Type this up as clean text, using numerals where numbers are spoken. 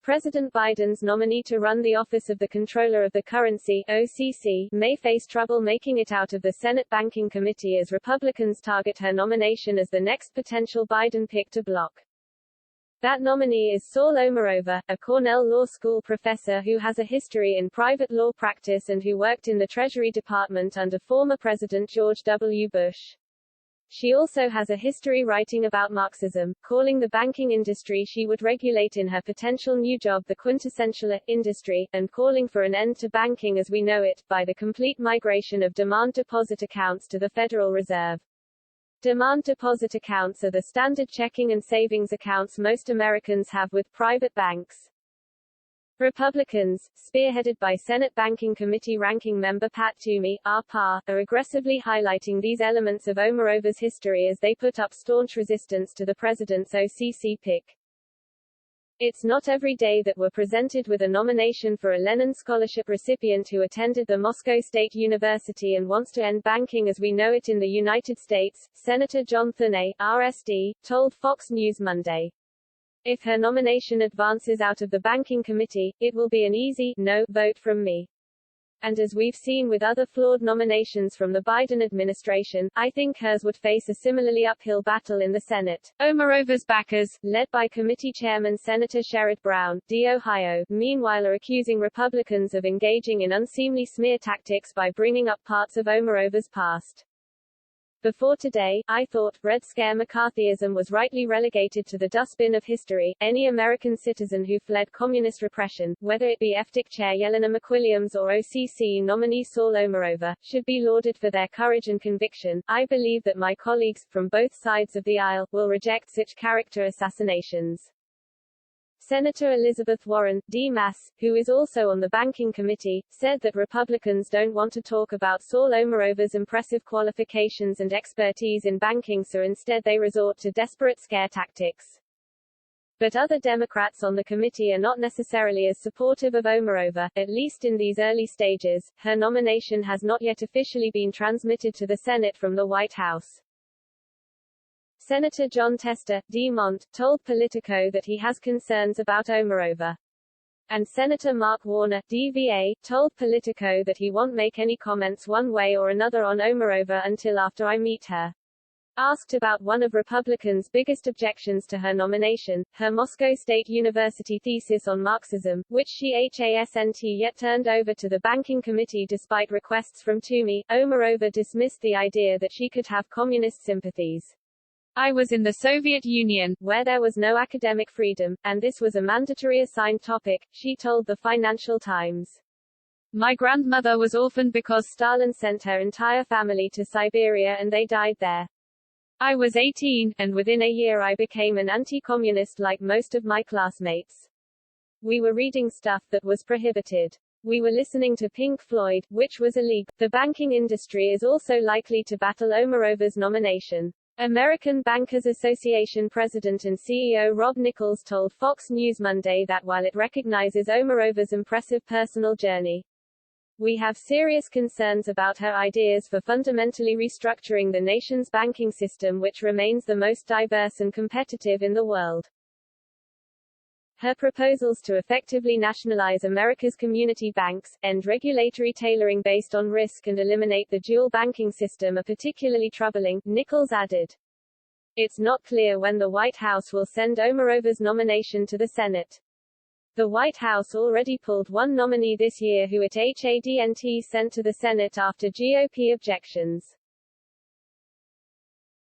President Biden's nominee to run the office of the Comptroller of the Currency (OCC) may face trouble making it out of the Senate Banking Committee as Republicans target her nomination as the next potential Biden pick to block. That nominee is Saule Omarova, a Cornell Law School professor who has a history in private law practice and who worked in the Treasury Department under former President George W. Bush. She also has a history writing about Marxism, calling the banking industry she would regulate in her potential new job the quintessential industry, and calling for an end to banking as we know it, by the complete migration of demand deposit accounts to the Federal Reserve. Demand deposit accounts are the standard checking and savings accounts most Americans have with private banks. Republicans, spearheaded by Senate Banking Committee Ranking Member Pat Toomey, are aggressively highlighting these elements of Omarova's history as they put up staunch resistance to the president's OCC pick. It's not every day that we're presented with a nomination for a Lenin Scholarship recipient who attended the Moscow State University and wants to end banking as we know it in the United States, Senator John Thune, RSD, told Fox News Monday. If her nomination advances out of the Banking Committee, it will be an easy no vote from me. And as we've seen with other flawed nominations from the Biden administration, I think hers would face a similarly uphill battle in the Senate. Omarova's backers, led by committee chairman Senator Sherrod Brown, D. Ohio, meanwhile are accusing Republicans of engaging in unseemly smear tactics by bringing up parts of Omarova's past. Before today, I thought, Red Scare McCarthyism was rightly relegated to the dustbin of history. Any American citizen who fled communist repression, whether it be FDIC Chair Yelena McWilliams or OCC nominee Saule Omarova, should be lauded for their courage and conviction. I believe that my colleagues, from both sides of the aisle, will reject such character assassinations. Senator Elizabeth Warren, D-Mass, who is also on the Banking Committee, said that Republicans don't want to talk about Saule Omarova's impressive qualifications and expertise in banking, so instead they resort to desperate scare tactics. But other Democrats on the committee are not necessarily as supportive of Omarova, at least in these early stages. Her nomination has not yet officially been transmitted to the Senate from the White House. Senator John Tester, D-Mont, told Politico that he has concerns about Omarova. And Senator Mark Warner, DVA, told Politico that he won't make any comments one way or another on Omarova until after I meet her. Asked about one of Republicans' biggest objections to her nomination, her Moscow State University thesis on Marxism, which she hasn't yet turned over to the Banking Committee despite requests from Toomey, Omarova dismissed the idea that she could have communist sympathies. I was in the Soviet Union, where there was no academic freedom, and this was a mandatory assigned topic, she told the Financial Times. My grandmother was orphaned because Stalin sent her entire family to Siberia and they died there. I was 18, and within a year I became an anti-communist like most of my classmates. We were reading stuff that was prohibited. We were listening to Pink Floyd, which was illegal. The banking industry is also likely to battle Omarova's nomination. American Bankers Association President and CEO Rob Nichols told Fox News Monday that while it recognizes Omarova's impressive personal journey, we have serious concerns about her ideas for fundamentally restructuring the nation's banking system, which remains the most diverse and competitive in the world. Her proposals to effectively nationalize America's community banks, end regulatory tailoring based on risk and eliminate the dual banking system are particularly troubling, Nichols added. It's not clear when the White House will send Omarova's nomination to the Senate. The White House already pulled one nominee this year who it hadn't sent to the Senate after GOP objections.